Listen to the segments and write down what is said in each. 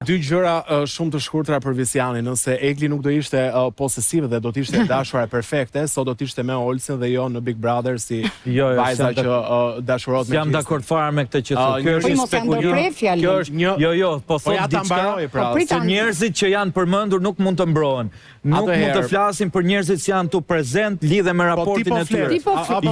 dy gjëra shumë të shkurtra për Visianin, nëse Egli nuk do ishte posesive dhe do të ishte dashura e perfekte, sot do të ishte me Olsen dhe jo në Big Brother si vajza që dashurohet me Jam dakord fare me këtë që thotë. Kjo është spekulim. Kjo është jo, po thot diçka që njerëzit që janë përmendur nuk mund të mbrohen. Nuk mund të flasin për njerëzit që janë tu prezent lidhe me raportin e tyre.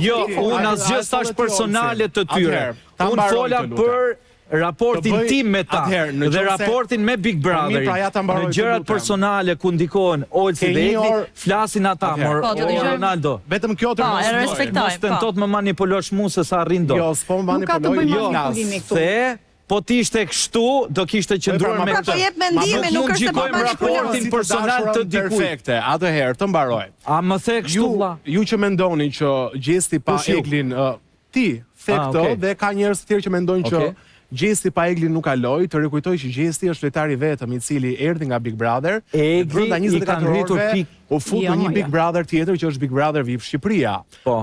Jo, unë asgjë thash personale të tyre. Unë fola për raportin tim me ta dhe raportin me Big Brotherin. Në gjërat personale ku ndikohen Olsi dhe Egli, flasin ata, Ronaldo. Vetëm kjo të mos tentot më manipulosh mu se sa arrin do. Jo, s'po më manipuloj. Po t'ishte kështu, do kishte qëndruar me këtë. Po jep mendime, nuk është se po manipuloj. Raportin personal të dikujt. Perfekte, atëherë, të mbaroj. A më the kështu vlla? Ju që mendoni që Gjesti pa Eglin, ti the këto dhe ka njerëz të tjerë që mendojnë që Gjesti pa Eglin nuk kaloi, të rikujtoj që Gjesti është lojtari vetëm i cili erdhi nga Big Brother. Egli i ka ngritur pikë. U fut në një Big Brother tjetër që është Big Brother VIP Shqipëria.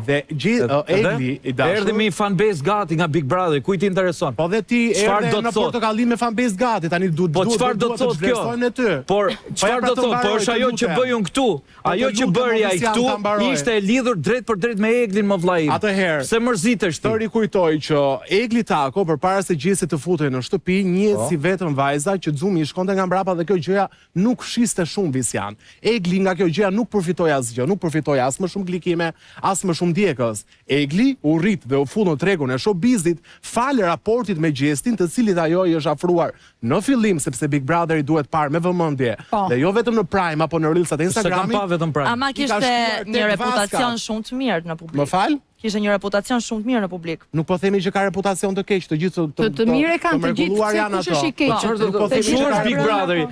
Dhe Egli i dashur erdhi me fanbase gati nga Big Brother, kujt i intereson? Po dhe ti erdhe në portokallim me fanbase gati, tani duhet po çfarë do të thotë kjo? Por çfarë do të thotë? Po është ajo që bëj unë këtu. Ajo që bëri ai këtu ishte e lidhur drejt për drejt me Eglin më vllai. Atëherë, se mërzitesh ti. Të rikujtoj që Egli Tako përpara se Gjesi të futej në shtëpi, njeh si vetëm vajza që xumi i shkonte nga mbrapa dhe kjo gjëja nuk shiste shumë Visian. Egli nga kjo gjëja nuk përfitoi asgjë, nuk përfitoi as më shumë klikime, as më shumë djegës. Egli u rrit dhe u fut në tregun e showbizit fal raportit me Gjestin, të cilit ajo i është afruar në fillim sepse Big Brother i duhet parë me vëmendje. Dhe jo vetëm në Prime apo në Reelsat e Instagramit. Ama kishte një reputacion shumë të mirë në publik. Më fal? Kishte një reputacion shumë të mirë në publik. Nuk po themi që ka reputacion të keq, të gjithë të mirë kanë të gjithë, kush është i keq? Nuk po themi që Big Brotheri.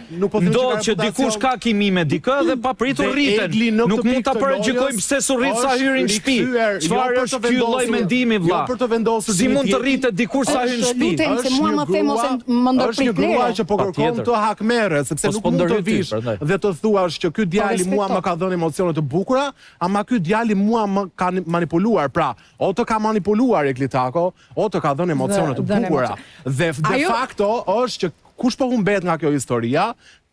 Ndodh që dikush ka kimi me dikë dhe papritur rriten. Nuk mund ta paragjykojmë pse su rrit sa hyrin në shtëpi. Çfarë është ky lloj mendimi vlla? Si mund të rritet dikush sa hyn në shtëpi? Lutem se mua më them ose më ndorprit. Është një grua që po kërkon të hakmerre, sepse nuk mund të vish dhe të thuash që ky djali mua më ka dhënë emocione të bukura, ama ky djali mua më ka manipuluar. Pra, o të ka manipuluar Egli Tako, o të ka dhënë emocione të bukura. Dhe de facto është që kush po humbet nga kjo historia,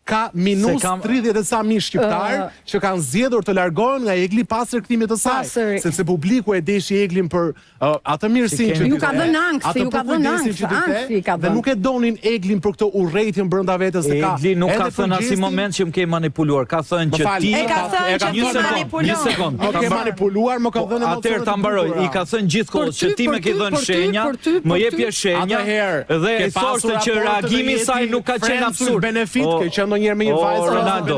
ka minus 30 e sa mijë shqiptar që kanë zgjedhur të largohen nga Egli pas rikthimit të saj, sepse publiku e deshi Eglin për atë mirësinë që ju ka dhënë ankthi, ju ka dhënë ankthi, dhe nuk e donin Eglin për këtë urrëtin brenda vetes se ka. Egli nuk ka thënë as i moment që më ke manipuluar, ka thënë që ti një sekond, më ke manipuluar, më ka dhënë emocione. Atëherë ta mbaroj, i ka thënë gjithkohë që ti më ke dhënë shenja, më jepje shenja dhe e thoshte që reagimi i saj nuk ka qenë absurd. Benefit që njërë me një vajzë Ronaldo,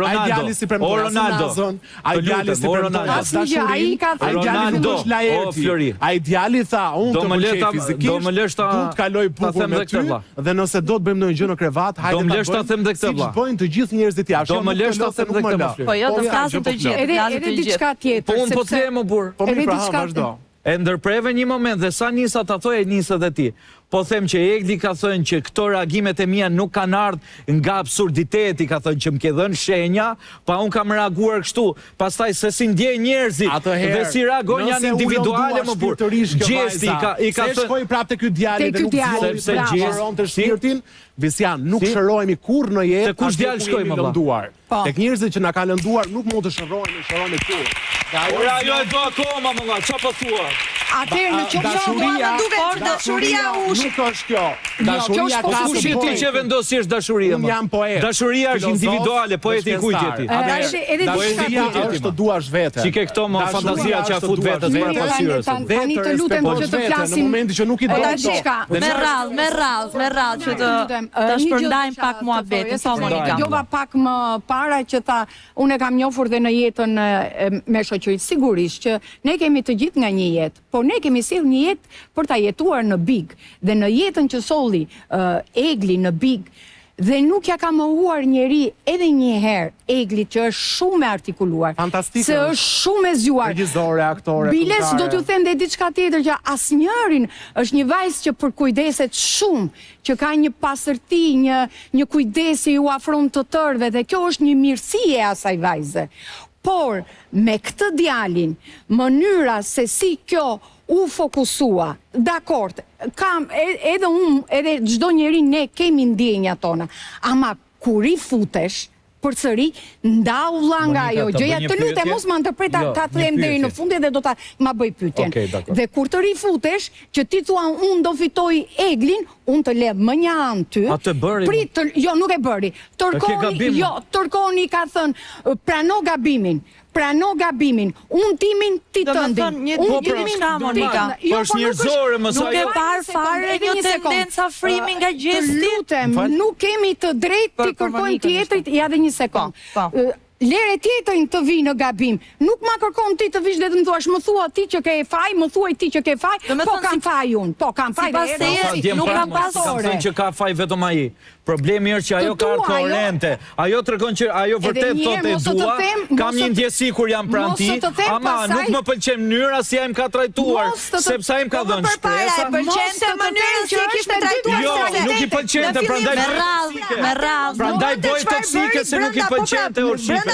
a i djali si premtoras në nazën, a i djali si premtoras dashurin, a i djali nuk është lajerti, a i djali tha, unë të më qej fizikisht, du të kaloj bukur me ty, dhe nëse do të bëjmë në një gjë në krevat, hajde ta bëjmë, si që bëjnë të gjithë njerëzit jashtë, do më lesh ta them dhe këtë. Po jo, të flasim të gjithë, edhe diçka tjetër, po unë po të them më burr, po mi pra vazhdo. E ndërpreve një moment dhe sa nisa ta thoj e nisa dhe ti. Po them që Egli ka thënë që këto reagimet e mia nuk kanë ardhur nga absurditeti, ka thënë që më ke dhënë shenja, pa unë kam reaguar kështu. Pastaj se si ndjej njerëzit dhe si reagojnë janë individuale më burr. Gjesti i ka thënë shkoi prapë te ky djalë dhe nuk sepse Gjesti shpirtin, Visian, nuk shërohemi kurrë në jetë. Te kush djalë shkoi më lënduar? Tek njerëzit që na kanë lënduar nuk mund të shërohemi këtu. Ora ajo e do akoma më nga, çfarë po thua? Atëherë në dashuria nuk është kjo. Dashuria ka kush je ti që vendos si është dashuria? Unë jam poet. Dashuria është individuale, poeti i kujt je ti? Dashuria është të duash veten. Si ke këto më fantazia që fut vetes para pasyrës. Tani të lutem që të flasim në momentin që nuk i do. Me rradh që të shpërndajmë pak muhabetin, sa Monika. Jova pak më para që tha, unë e kam njohur dhe në jetën me shoqëri, sigurisht që ne kemi të gjithë nga një jetë, po ne kemi sjell një jetë për ta jetuar në Big, dhe në jetën që solli Egli në Big, dhe nuk ja ka mohuar njeri edhe një herë Egli që është shumë e artikuluar, se është shumë e zgjuar. Regjizore, aktore, biles do t'ju them dhe diçka tjetër që asnjërin është një vajzë që përkujdeset shumë, që ka një pasërti, një kujdesi ju afron të tërve dhe kjo është një mirësi e asaj vajze. Por me këtë djalin, mënyra se si kjo u fokusua, dakord, kam edhe unë, edhe çdo njeri ne kemi ndjenjat tona, ama kur i futesh, përsëri, ndau vlla nga ajo gjëja, të lutem mos ma ndërpreta ta them deri në fund dhe do ta ma bëj pyetjen. Dhe kur të rifutesh, që ti thua unë do fitoj Eglin, unë të lem më një anë ty. A të bëri? Jo, nuk e bëri. Tërkoni ka thënë, prano gabimin. Prano gabimin, unë timin ti tëndin. Unë timin ka, Monika. është njerëzore, mësa nuk e parë fare një tendenca frimi nga gjesti. Të lutem, nuk kemi të drejtë të kërkojmë tjetrit, ja dhe një sekund. Lere tjetërin të vi në gabim. Nuk ma kërkon ti të vish dhe të më thuash, më thua ti që ke e faj, më thuaj ti që ke faj, po kam faj unë, po kam faj dhe nuk kam pasore. Kam thënë që ka faj vetëm aji. Problemi është që ajo ka koherente. Ajo të regon që ajo vërtet thot e dua, kam një ndjesi kur jam pranë ti, ama nuk më pëlqen mënyra si a im ka trajtuar, sepse a im ka dhënë shpresa. Nuk i pëlqente, prandaj bëj toksike se nuk i pëlqente Orshipën.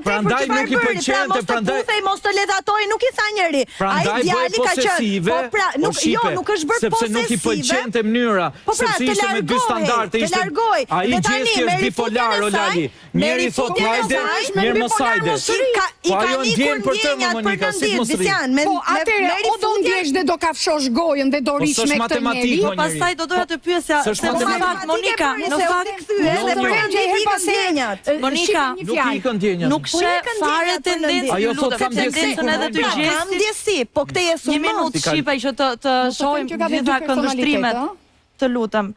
Prandaj nuk i pëlqente, prandaj mos të ledhatoj, nuk i tha njeri. Prandaj bëj posesive, Orshipë, sepse nuk i pëlqente mënyra, sepse ishte me dy standarte, ishte a i gjesti është bipolar, o Lali. Njeri thot lajde, njeri mos hajde. Po ajo ndjen për të më, Monika, si mos rri. Po atere, o do ndjesh dhe do kafshosh gojën dhe do rish me këtë njeri. Po pastaj do doja të pyesja, se në fakt, Monika, në fakt, Monika, nuk she fare tendencën edhe të gjesti. Po këte e sumos. Një minutë, Shqipa, që të shohim gjitha këndështrimet, të lutem.